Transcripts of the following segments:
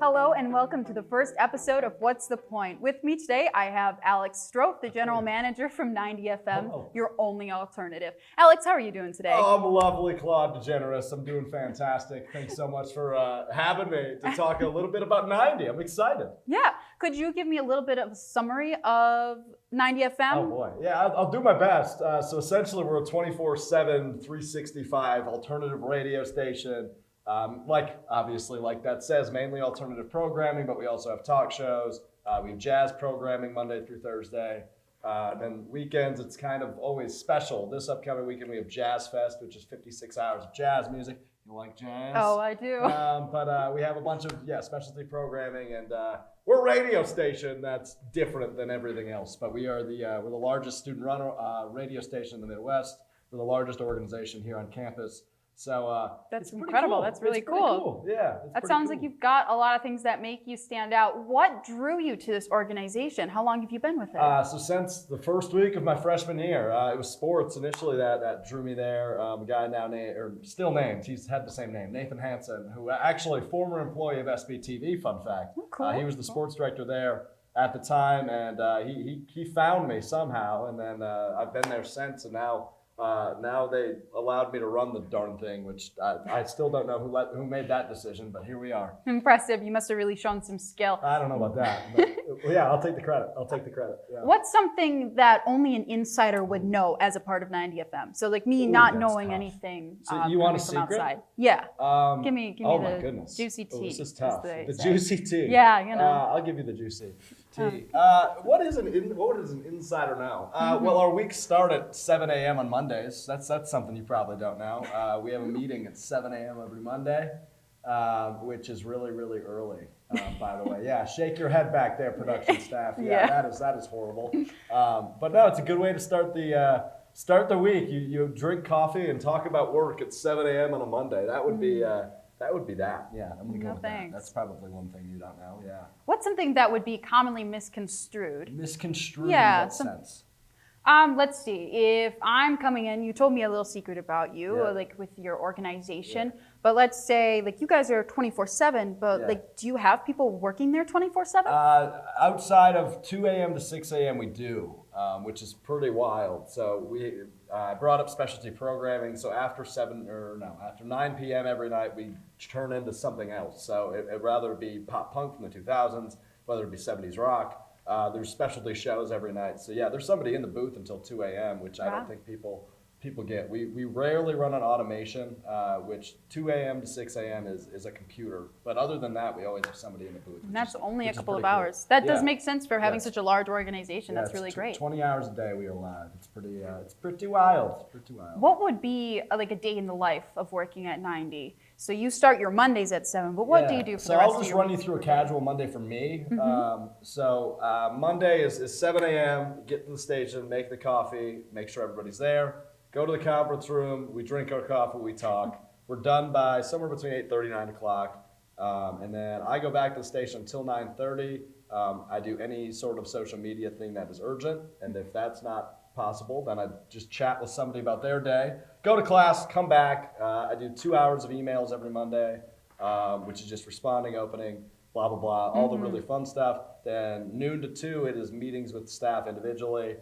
Hello and welcome to the first episode of What's the Point? With me today, I have Alex Strouf, the general manager from 90 FM, Hello. your only alternative. Alex, how are you doing today? Oh, I'm lovely, Claude DeGeneres. I'm doing fantastic. Thanks so much for having me to talk a little bit about 90. I'm excited. Yeah. Could you give me a little bit of a summary of 90 FM? Oh boy. Yeah, I'll do my best. So essentially we're a 24/7, 365 alternative radio station. Obviously, like that says, mainly alternative programming, but we also have talk shows. We have jazz programming Monday through Thursday. And then weekends, it's kind of always special. This upcoming weekend, we have Jazz Fest, which is 56 hours of jazz music. You like jazz? Oh, I do. But we have a bunch of specialty programming, and we're a radio station that's different than everything else. But we're the largest student-run radio station in the Midwest. We're the largest organization here on campus. So that's incredible. Cool. That's really it's cool. Yeah. That sounds like you've got a lot of things that make you stand out. What drew you to this organization? How long have you been with it? So since the first week of my freshman year, it was sports initially that drew me there. A guy now still named, he's had the same name, Nathan Hansen, who actually former employee of SPTV, fun fact. Oh, cool. He was the sports director there at the time, and he found me somehow, and then I've been there since, and now they allowed me to run the darn thing, which I still don't know who made that decision, but here we are. Impressive. You must have really shown some skill. I don't know about that, but yeah, I'll take the credit. Yeah. What's something that only an insider would know as a part of 90 FM? So like me not knowing tough. anything So you want a from secret? outside. Yeah. Give me oh the my goodness. juicy tea. This is tough. The say. juicy tea. Yeah, you know. I'll give you the juicy tea. What does an insider know? Well, our weeks start at 7 a.m. on Mondays. That's something you probably don't know. We have a meeting at 7 a.m. every Monday, which is really, really early, by the way. Yeah, shake your head back there, production staff. Yeah. That is horrible. But no, it's a good way to start the week. You drink coffee and talk about work at 7 a.m. on a Monday. That would be that. Yeah, I'm gonna go with that. That's probably one thing you don't know. Yeah. What's something that would be commonly misconstrued? Misconstrued in what sense? Let's see. If I'm coming in, you told me a little secret about you, like with your organization. Yeah. But let's say, like, you guys are 24/7. But like, do you have people working there 24/7? Outside of 2 a.m. to 6 a.m. we do, which is pretty wild. So we brought up specialty programming. So after 9 p.m. every night, we turn into something else. So it'd rather be pop punk from the 2000s, whether it be 70s rock. There's specialty shows every night. So yeah, there's somebody in the booth until 2 a.m., which I don't think people get. We rarely run on automation, which 2 a.m. to 6 a.m. is a computer. But other than that, we always have somebody in the booth. And that's only a couple of hours. Cool. That does make sense for having such a large organization. That's really great. 20 hours a day we are live. It's pretty wild. What would be like a day in the life of working at 90? So you start your Mondays at 7, but what do you do for the rest of your week? So I'll just run you through a casual Monday for me. Monday is 7 a.m., get to the station, make the coffee, make sure everybody's there, go to the conference room, we drink our coffee, we talk. We're done by somewhere between 8:30 and 9 o'clock. And then I go back to the station until 9:30. I do any sort of social media thing that is urgent, and if that's not possible, then I just chat with somebody about their day, go to class, come back. I do 2 hours of emails every Monday, which is just responding, opening, blah, blah, blah, all the really fun stuff. Then noon to 2, it is meetings with staff individually.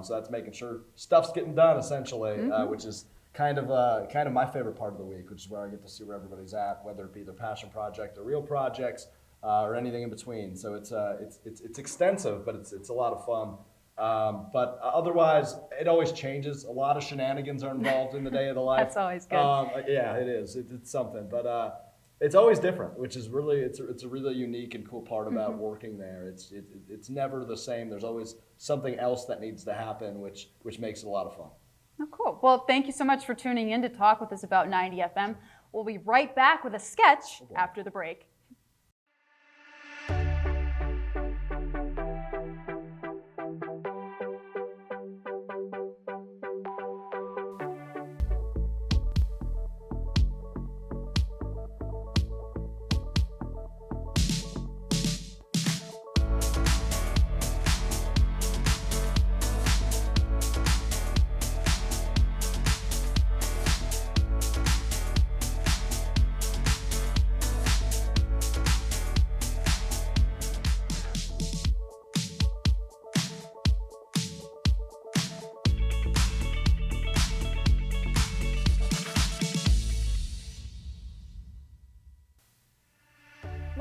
So that's making sure stuff's getting done essentially, which is kind of my favorite part of the week, which is where I get to see where everybody's at, whether it be their passion project or real projects or anything in between. So it's extensive, but it's a lot of fun. But otherwise, it always changes. A lot of shenanigans are involved in the day of the life. That's always good. Yeah, it is. It's something, but it's always different, which is really it's a really unique and cool part about working there. It's never the same. There's always something else that needs to happen, which makes it a lot of fun. Oh, cool. Well, thank you so much for tuning in to talk with us about 90 FM. We'll be right back with a sketch after the break.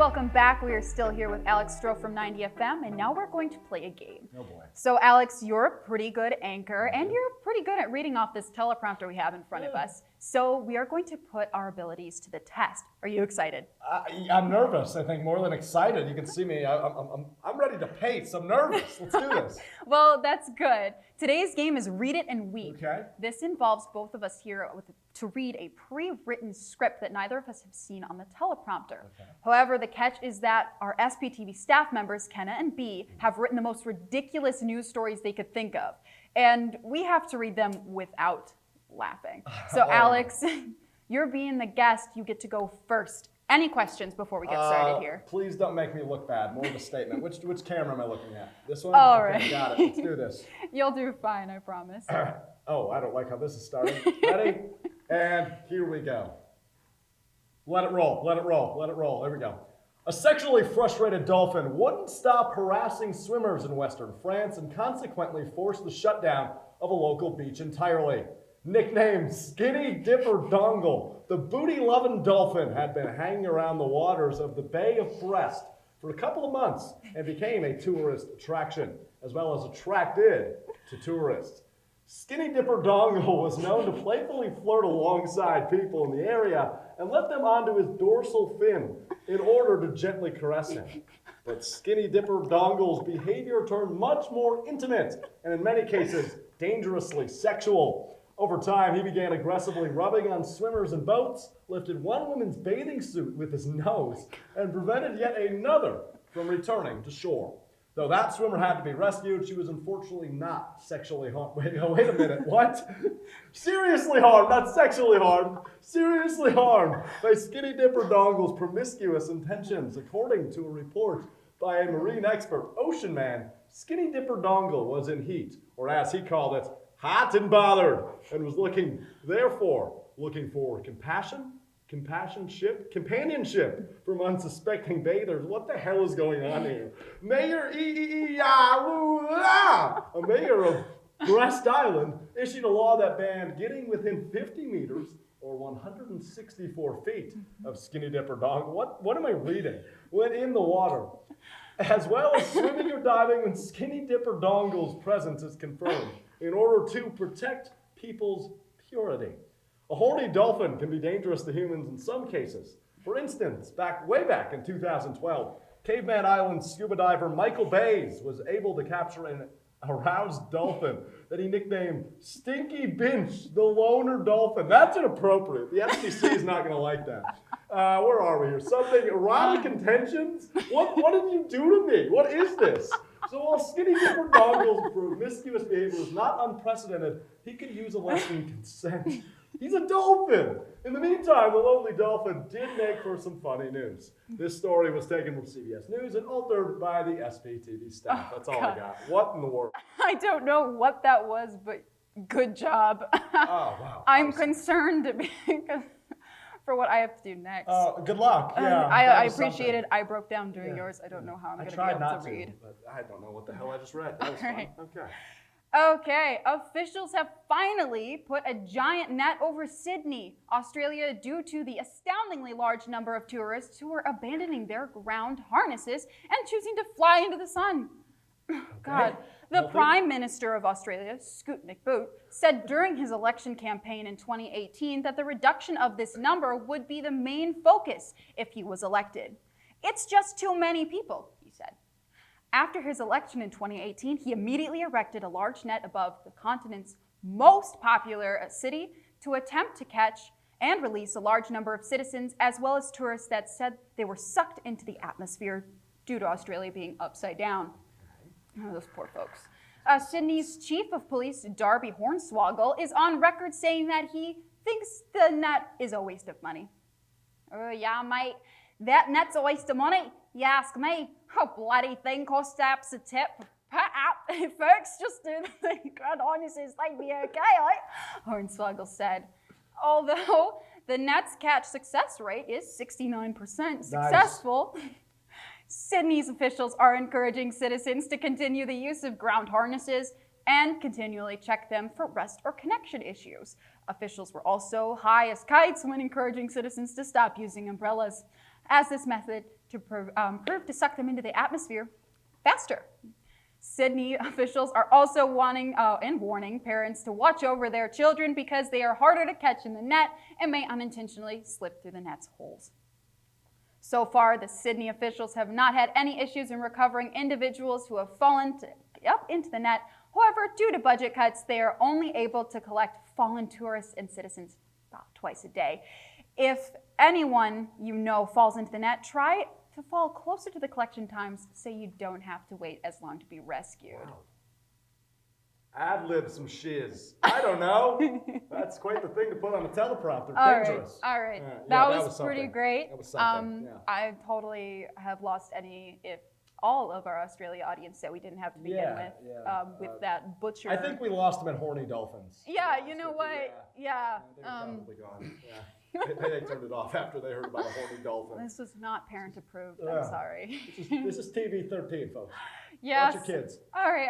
Welcome back. We are still here with Alex Strouf from 90 FM, and now we're going to play a game. Oh boy. So Alex, you're a pretty good anchor, and you're pretty good at reading off this teleprompter we have in front of us. So we are going to put our abilities to the test. Are you excited? I'm nervous, I think, more than excited. You can see me. I'm ready to pace. I'm nervous. Let's do this. Well, that's good. Today's game is Read It and Weep. Okay. This involves both of us here to read a pre-written script that neither of us have seen on the teleprompter. Okay. However, the catch is that our SPTV staff members, Mckenna and B, have written the most ridiculous news stories they could think of. And we have to read them without laughing. So Alex, you're being the guest. You get to go first. Any questions before we get started here? Please don't make me look bad. More of a statement. Which camera am I looking at? This one? All Okay, right. got it. Let's do this. You'll do fine, I promise. Oh, I don't like how this is starting. Ready? And here we go. Let it roll, let it roll, let it roll. There we go. A sexually frustrated dolphin wouldn't stop harassing swimmers in Western France and consequently forced the shutdown of a local beach entirely. Nicknamed Skinny Dipper Dongle, the booty-loving dolphin had been hanging around the waters of the Bay of Brest for a couple of months and became a tourist attraction, as well as attracted to tourists. Skinny Dipper Dongle was known to playfully flirt alongside people in the area and let them onto his dorsal fin in order to gently caress him. But Skinny Dipper Dongle's behavior turned much more intimate and in many cases dangerously sexual. Over time, he began aggressively rubbing on swimmers and boats, lifted one woman's bathing suit with his nose, and prevented yet another from returning to shore. Though that swimmer had to be rescued, she was unfortunately not sexually harmed. Wait a minute, what? Seriously harmed, not sexually harmed. Seriously harmed by Skinny Dipper Dongle's promiscuous intentions. According to a report by a marine expert, Ocean Man, Skinny Dipper Dongle was in heat, or as he called it, hot and bothered, and was looking for companionship from unsuspecting bathers. What the hell is going on here? Meyer a mayor of Brest Island issued a law that banned getting within 50 meters or 164 feet of Skinny Dipper Dongle. What am I reading? When in the water, as well as swimming or diving when Skinny Dipper Dongle's presence is confirmed, in order to protect people's purity. A horny dolphin can be dangerous to humans in some cases. For instance, way back in 2012, Caveman Island scuba diver Michael Bays was able to capture an aroused dolphin that he nicknamed Stinky Binch, the loner dolphin. That's inappropriate. The FCC is not going to like that. Where are we here? Something erotic intentions? What did you do to me? What is this? So while Skinny Dipper Dongle's promiscuous behavior was not unprecedented, he could use a lesson consent. He's a dolphin. In the meantime, the lonely dolphin did make for some funny news. This story was taken from CBS News and altered by the SPTV staff. That's all I got. What in the world? I don't know what that was, but good job. Oh, wow. I'm concerned because for what I have to do next. Good luck. Yeah, I appreciate it. I broke down doing yours. I don't know how I'm going to be able to read. But I don't know what the hell I just read. That was fun. Okay. Okay, officials have finally put a giant net over Sydney, Australia, due to the astoundingly large number of tourists who are abandoning their ground harnesses and choosing to fly into the sun. God. The Prime Minister of Australia, Scoot McBoot, said during his election campaign in 2018 that the reduction of this number would be the main focus if he was elected. It's just too many people, he said. After his election in 2018, he immediately erected a large net above the continent's most popular city to attempt to catch and release a large number of citizens as well as tourists that said they were sucked into the atmosphere due to Australia being upside down. Oh, those poor folks. Sydney's chief of police, Darby Hornswoggle, is on record saying that he thinks the net is a waste of money. Oh, yeah, mate. That net's a waste of money, you ask me. Oh, bloody thing costs apps a tip. Folks, just do the thing. God, honestly, they'd be okay, like Hornswoggle said. Although the net's catch success rate is 69% successful, nice. Sydney's officials are encouraging citizens to continue the use of ground harnesses and continually check them for rest or connection issues. Officials were also high as kites when encouraging citizens to stop using umbrellas, as this method to prove to suck them into the atmosphere faster. Sydney officials are also warning parents to watch over their children because they are harder to catch in the net and may unintentionally slip through the net's holes. So far, the Sydney officials have not had any issues in recovering individuals who have fallen up into the net. However, due to budget cuts, they are only able to collect fallen tourists and citizens about twice a day. If anyone you know falls into the net, try to fall closer to the collection times so you don't have to wait as long to be rescued. Wow. Ad-lib some shiz. I don't know. That's quite the thing to put on a teleprompter. Dangerous. All right. Yeah, that that was pretty something. great. That was something. Yeah. I totally have lost if all of our Australia audience that we didn't have to begin with that butcher. I think we lost them at Horny Dolphins. Yeah, you know what? Yeah. They were probably gone. Yeah. They turned it off after they heard about a Horny Dolphin. This was not parent approved. I'm sorry. This is TV 13, folks. Yes. Watch your kids. All right.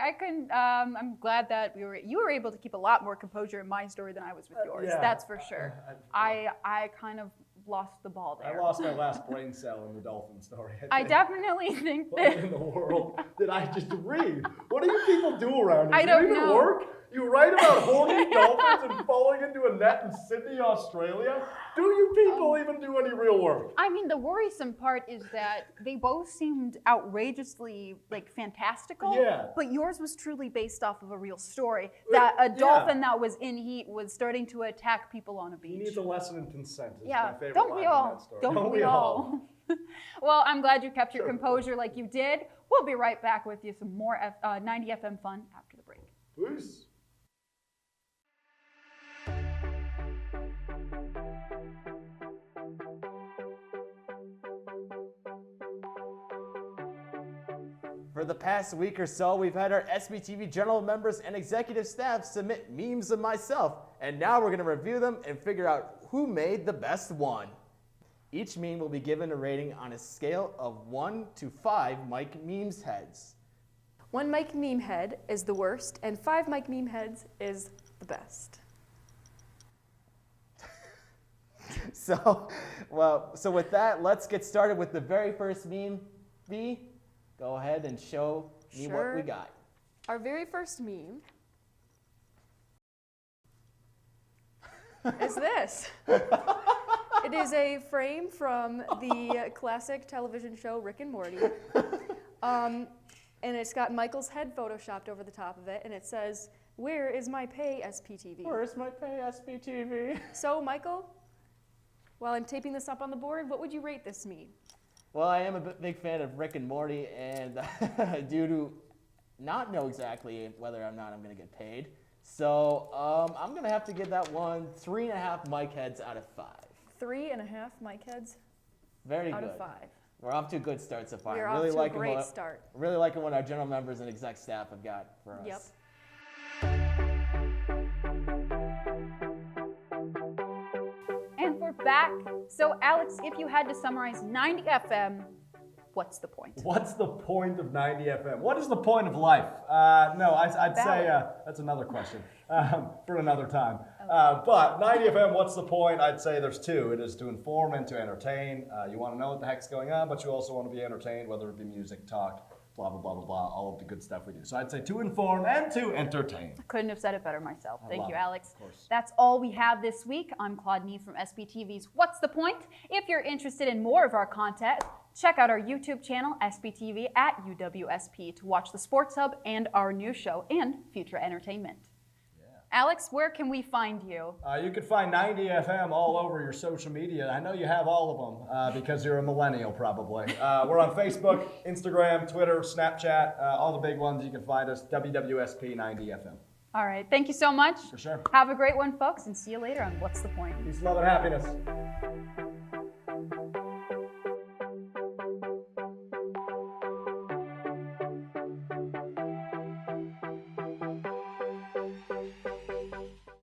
I'm glad that you were able to keep a lot more composure in my story than I was with yours. Yeah. That's for sure. I kind of lost the ball there. I lost my last brain cell in the dolphin story. I definitely think what that. in the world did I just read? What do you people do around here? I don't do you even know. work? You write about horny dolphins and falling into a net in Sydney, Australia? Do you people even do any real work? I mean, the worrisome part is that they both seemed outrageously fantastical. Yeah. But yours was truly based off of a real story. That a dolphin that was in heat was starting to attack people on a beach. He needs a lesson in consent. Is Yeah. my favorite Don't line we in all? that story. Don't we all? Well, I'm glad you kept your composure like you did. We'll be right back with you some more 90 FM fun after the break. Peace. For the past week or so, we've had our SPTV general members and executive staff submit memes of myself, and now we're going to review them and figure out who made the best one. Each meme will be given a rating on a scale of 1 to 5 Mike Memes heads. 1 Mike meme head is the worst, and 5 Mike meme heads is the best. So with that, let's get started with the very first meme. B, go ahead and show me what we got. Our very first meme is this. It is a frame from the classic television show Rick and Morty. And it's got Michael's head photoshopped over the top of it, and it says, "Where is my pay, SPTV?" Where's my pay, SPTV? So, Michael, while I'm taping this up on the board, what would you rate this meme? Well, I am a big fan of Rick and Morty, and due to not know exactly whether or not I'm going to get paid, so I'm going to have to give that one 3.5 Mike heads out of 5. 3.5 Mike heads Very out good. of 5. We're off to a good start so far. We're really off to a liking great start. Really liking what our general members and exec staff have got for us. Yep. And we're back. So, Alex, if you had to summarize 90 FM, what's the point? What's the point of 90 FM? What is the point of life? I'd say that's another question for another time. But 90 FM, what's the point? I'd say there's two. It is to inform and to entertain. You want to know what the heck's going on, but you also want to be entertained, whether it be music, talk, blah, blah, blah, blah, blah, all of the good stuff we do. So I'd say to inform and to entertain. Couldn't have said it better myself. Thank you, Alex. Of course. That's all we have this week. I'm Claude Neve from SPTV's What's the Point? If you're interested in more of our content, check out our YouTube channel, SPTV at UWSP, to watch the Sports Hub and our new show and future entertainment. Alex, where can we find you? You can find 90 FM all over your social media. I know you have all of them because you're a millennial probably. We're on Facebook, Instagram, Twitter, Snapchat, all the big ones. You can find us, WWSP 90 FM. All right. Thank you so much. For sure. Have a great one, folks, and see you later on What's the Point? Peace, love, and happiness.